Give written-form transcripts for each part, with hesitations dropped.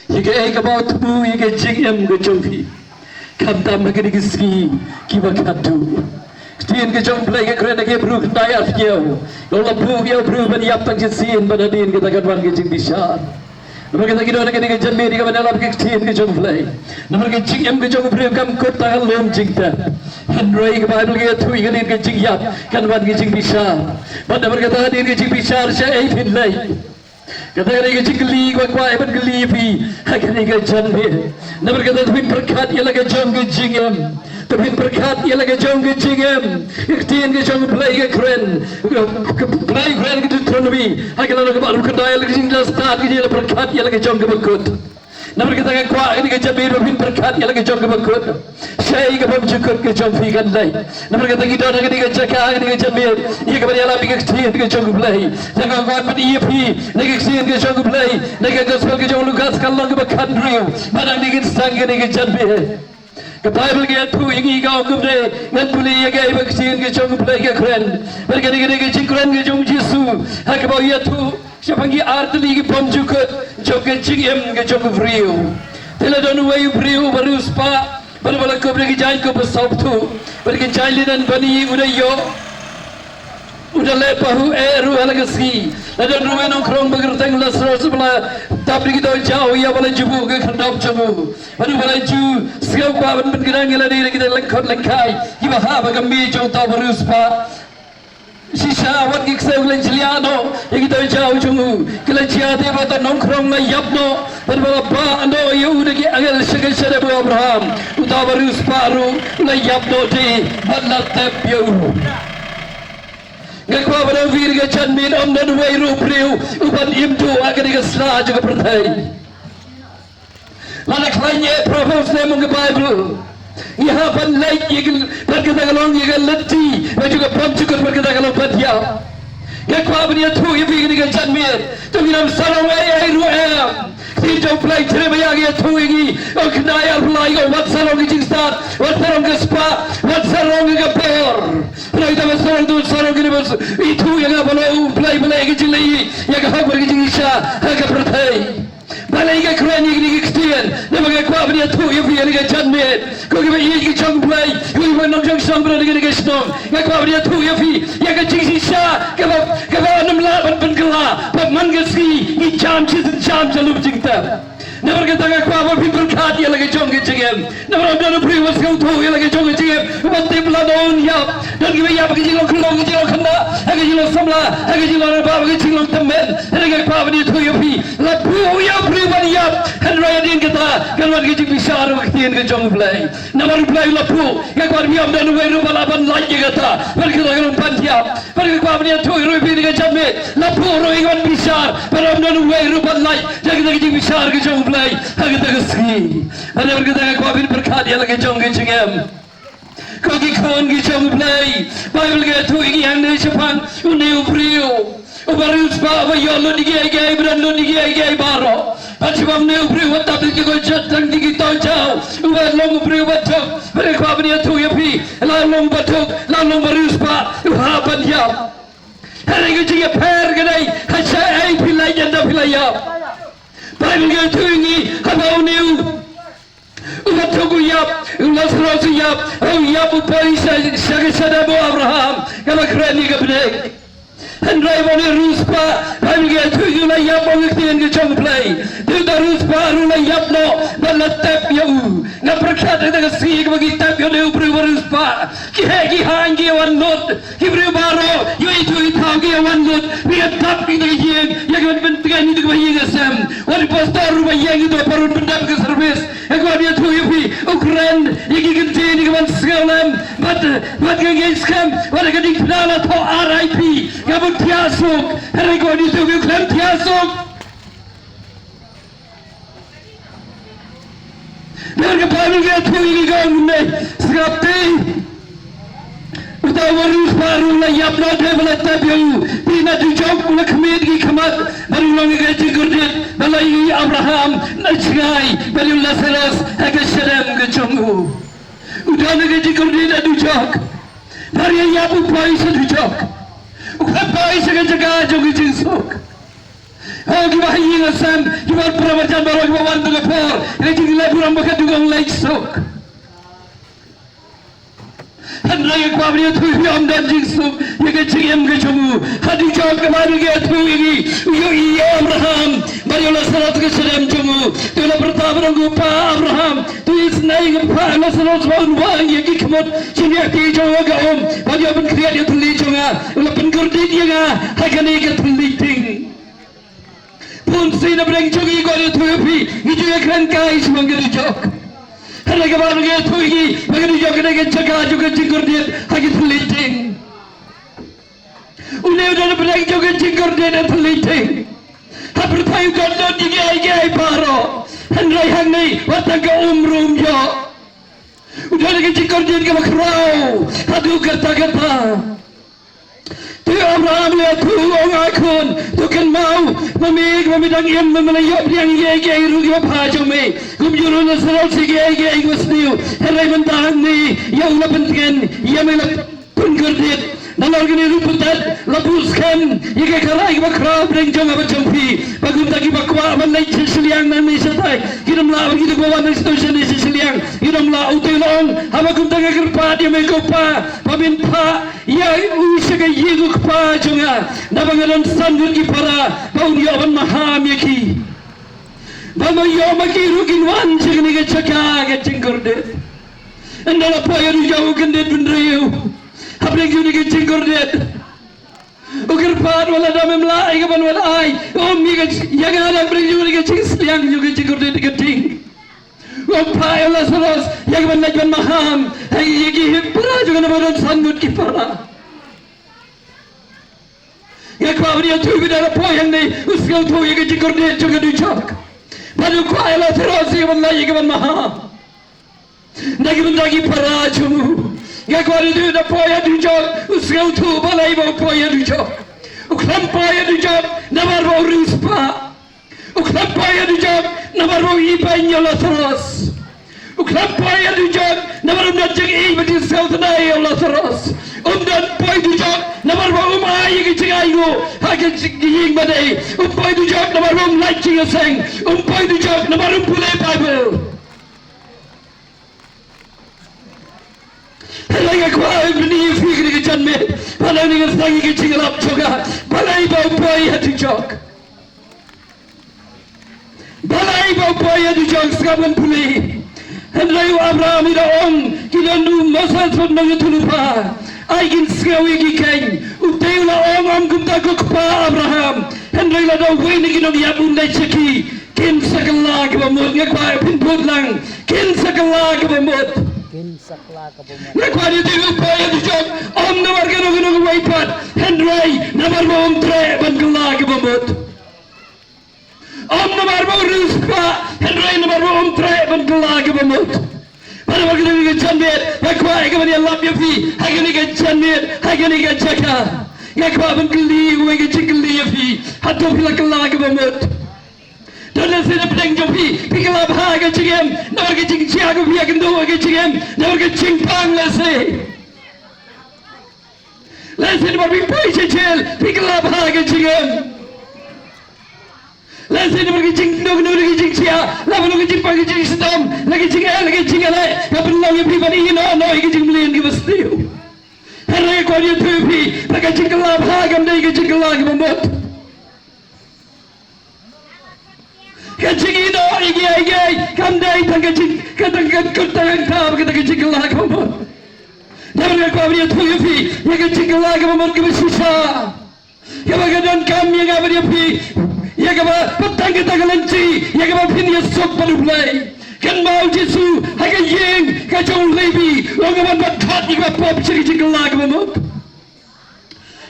Jika kabau tu jika jingem ke jompi. Kamtam ke ski kiba kadu. Tin ke jom play ke kerana ke bru tayar kiau. Kalau bru kiau bru baniap tak jesin pada din kita kan wan ke jing bisar. Nama kita kira nak ke jam ni ke dalam ke tin ke jom play. Nama ke jingem ke jom bru kam kot tangan lom jingta. Henry ke Bible ke tu ke din ke jing yap kan wan ke jing bisar. Pada berkata din ke jing bisar saya fin lay. Kata ke jing geli kwa eban geli pi. Hakani ke jam ni. Nama kata tu berkat ialah ke jom ke jingem. Tapi berkat ialah ke jom ke jingem. Iktian ke jom play ke keren. Play keren ke Deuteronomy. Hakala ke baru kedai lagi jing dah start ke ialah berkat ialah ke jom ke bekut. Nama kita ke kuat ini ke jabir tapi berkat ialah ke jom ke bekut. Saya ke bom cukup ke jom fikan lay. Nama kita nak ke jaga ini ke jabir. Ia ke ialah ke iktian ke jom play. Jangan kuat pada ia pi. Nak iktian ke jom play. Nak gospel ke jom lukas kalau ke bekat real. Padang ni ke sang ke jabir. Ke Bible ke tu ingi kau kumde ngan puli ya ke vaksin ke jong play ke keren berkali ke keren ke jong Yesu hak bau ya tu siapangi artli ke pom jukut jong ke jingem ke jong vriu tela don way vriu baru spa baru bala ko ke jain ko besop tu berke jain dan bani udayo udah lepahu ru halagasi ladan ruwen krong bagertang lasro sebala tapi kita jauh ya bala jubu ke khandap jubu baru bala ju siau kwa ban gerang la ni kita lengkot lengkai kiba ha bagami jong ta baru spa sisa wat ki kseu len jiliano ya kita jauh jumu kala jiate bata nong krong la yapno baru bala ba ando yu de ki agal segal sere Abraham uta baru spa ru la yapno de badla tep yu Ngakwa pada vir ke janmin om dan wairu priu uban imdu agar ke sela juga pertai. Lanak lainnya propose nemu ke Bible. Ia pan lain yang berkata kalau yang leti, juga pom cukup berkata kalau batia. Ngakwa pada tu yang vir ke janmin, tu minam sarong ru Tidak play terima yang tu ini. Oh kenaya play kau wat sarong ke start, wat sarong ke spa, wat sarong ke peor. Play dah sarong tu sarong ke bos. Itu yang apa lo play ke jeli, yang hak berke jisha, hak pertai. Balai ke keren ini kestian. Nama ke kuat dia tu yang biar ke janmet. Kau ke ini ke jong play, kau ke nong jong song berada ke snom. Yang kuat dia tu yang ke jisha, ke enam lapan pengelah, peman ke ski, ini jam jalur cinta. Nama kita ke kuat berkat dia lagi jong ke jengem. Nama orang dah beri waskau tu yang lagi jong ke jengem. Bantai peladon ya. Dan kita ya bagi jilong kelong kena, bagi jilong samla, bagi jilong apa, bagi jilong temen. Dan ke kuat dia tu yang lapu ya beri banyak. Henry din kita kan lagi jing besar waktu ke jong play. Nama play lapu. Ke kuat miam dan weru balaban lagi kata. Berkata kalau pantiap. Berkata kuat dia tu rupi ke jamet. Lapu roingan besar. Beram dan weru balai. Jadi lagi jing besar ke jong play. Kita ke ski. Ada berkata kuat berkat dia lagi jong ke jengem. Kau kon ke jong play. Bible ke tu yang ni sepang uniu priu. Baru sebab ayah lo digai beran lo digai baro. Macam ni ubri wat tapi kita jatang tinggi tajau. Ubat long ubri batuk. Mereka punya tu ya pi. Lalu batuk, lalu baru sebab uhapan dia. Hari itu dia per kedai. Hasil ay pilai janda pilai ya. Bible tu ini habau niu. Ubat tu yap, ulas rosu yap. Oh yap upai saya Abraham. Kalau keren ni kebenar. Henry boleh ruspa, kami kita tu lah yang mengiktian ke jong play. Tu dah ruspa, rula yang no, balat tap yau. Nak berkat dengan si bagi tap yau dia beri ruspa. Ki hang ki one note, ki beri baro, you itu hang one note. Biar tap kita yang bentuknya itu bagi kesem. Wali pastor rumah yang itu perlu benda ke servis. Aku dia tu yupi, Ukraine, yang kita ni kawan sekarang, mat kaya skam, wala kadang kenal atau RIP. Kamu tiasuk, hari kau di tu klaim tiasuk. Dan kepada kita tu ini kau ni sekali. Kita warus baru lah yang berada pada tabiu. Bina dijauh pula kemid ki kemat baru lagi gaji gurdit balai Abraham najgai baru Lazarus agak sedem kecungu. Udah gaji gurdit adu jok. Hari yang pun pais adu jok. Udah pais agak jaga jogi jinsuk. Oh, kita ingin asam, kita pernah macam baru kita wantu ke bor rejing lai buram baka dugang lai sok han rai kwa bri thu yom dan jing sok ye ke chigem ke chomu hadi jok ke mari ke thu igi yo Abraham bari la salat ke sedem chomu tu la pertama rangu pa Abraham tu is nai ke pa la salat wan wa ye ki khmot chinya ti jo ga bari ban kriya dia thli chonga la pen kurdi dia ga hakani ke thli ting pun sina breng chogi ko dia thu pi iju ekran kai semangir jok Hanya kebaran dia tu ini, bagaimana juga kena cakap juga cinggur dia, hagi terliting. Udah berlagi juga cinggur dia dan terliting. Hampir tahu kan dia gay paro. Henry hang ni, watang ke umrum jo. Udah lagi cinggur dia ke makrau, hadu kata. Tu Abraham lihat tu orang akun, tu kan mau memidang yang memelayop yang gay rugi apa cumi. Kumjurun nasral si gay gusniu, herai mentang ni yang lepentin, yang melap penggerdit. Nalar gini ruputat, lapuskan, yang kerai bakrau berenjong apa cumpi. Bagum tagi bakwa menai sesiliang nami setai. Hiramlah begitu bawa nasi tu seni sesiliang. Hiramlah utilong, abagum tagi kerpat yang mekopa, pabinpa. Ya usaha yeguk pa junga nabangaran sandur ki para bau dia ban maham yaki bama yo maki rukin wan chigni ke chaka ke chingurde andala poyer jau gende bundriu habre guni ke chingurde ukir par wala damem la ai ban wala ai mi ke yaga ala bre guni ke chingsliang ke chingurde ke ting Wampai Allah saros yang ban maham hai yegi para juga nabaran sandur ki para ya kwa dia tu bidara poyang ni uskal tu yegi jikur dia juga dijak padu kwa Allah saros yang ban maham nagi bendagi para jumu ya kwa dia da poyang dijak uskal tu balai bau poyang dijak ukram poyang dijak nabar bau rispa ukram poyang dijak nabar bau ipai Allah saros ukram poyang dijak nabar najak i bagi south nai Allah saros dan poy dijak nabar bau mai ke cigayo hagen ying badai poy dijak nabar bau lai cinga seng poy dijak nabar pulai bible Helai aku bini fikir ke janme balai ni sangi ke cingalap juga balai bau poy dijak balai bau poy dijak sekarang pulai Henry Abraham ida kita nu masa tu nak tulupa. Aikin segawi gikan. Utai la om kumta kukpa Abraham. Henry la dah wini kita dia bunda ceki. Kin sakala kebamut ngakwa pinput lang. Kin sakala kebamut. Ngakwa dia tu upaya tu jom. Om namar kenu waipat. Henry namar om tre bangala kebamut. Om namar ruspa. Henry namar om tre bangala kebamut. Pada waktu ini janmir, yakwa ikut dia lap yafi, hagen ini janmir, hagen ini jaka, yakwa bengkeli, uang jengkeli yafi, hatu pila kelah kebamut. Dan nasi pedang jopi, pikirlah bahagia cingem, nawar ke cing ciagu biar kendo ke cingem, nawar ke cing pang lase. Lase ni baru pui cecil, pikirlah bahagia cingem. Lase ni baru cing dog nawar ke cing cia, lawan ke cing pang ke cing sedom, lagi cing le, kapan lagi pribadi ini no ke cing belian ke bestiu. Hari kau dia tupi, pakai cing kelah bahagia mendai ke cing kelah ke bambut. Kecing itu igi, kandai tangkecing, kata kau kecing kelah ke bambut. Jangan kau dia tupi, ya kecing kelah ke bambut ke besisa. Ya bagaimana kami yang apa dia pi, ya kau petang kita kelenci, ya kau pinjam sok baru play. Kan mau Yesu, haga yeng, kacau lebi, orang kau berkat ni kau pop kecing kelah ke bambut.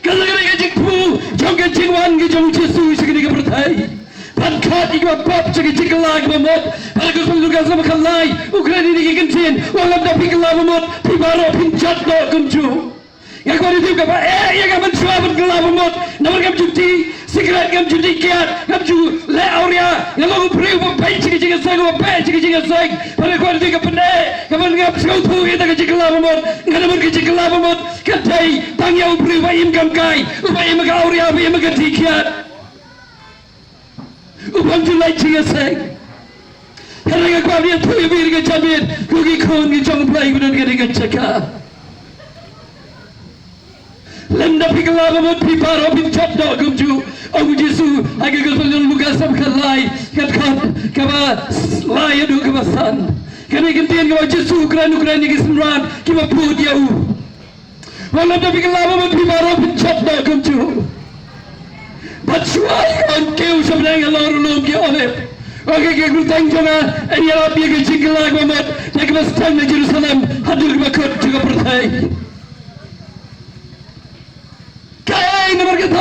Kalau kau kecing pu, jauh kecing wan kecau Yesu segini kau bertai. Berkat ni kau pop kecing kelah ke bambut. Kalau kau selalu sama kalai, Ukraina ni kencing, orang dah pergi kelah bambut, pibaro pinjat do kumcu. Ya kau itu kau ya kau mencuba berkelah bambut, nampak kau cuti, sigaret kau cuti kiat, kau cuci le auria, yang kau beri kau pay cik seng, pada kau itu kau pendek, kau kau tu kita kecik kelah bambut, kau nampak kecik kelah bambut, katai tangya beri kau imkam kai, upaya kau auria, upaya kau cuti kiat, upang tu le cik seng. tuh bir ke jamin kugi kon ki jong play benar ke dengan cakap lenda pikala mamut piparo bin chop do gumju aku Yesu agak kesulitan luka sam kalai kat kaba lai adu kebasan kami kentian kaba Yesu Ukraina ni kesemran kiba put yau lenda pikala mamut piparo bin chop do gumju Bacuai kon keu sebenarnya lalu lom ki oleh oke ke gutang jona ini rapi ke jingla mamut nak bastan di Jerusalem hadir makut juga pertai kai nomor kita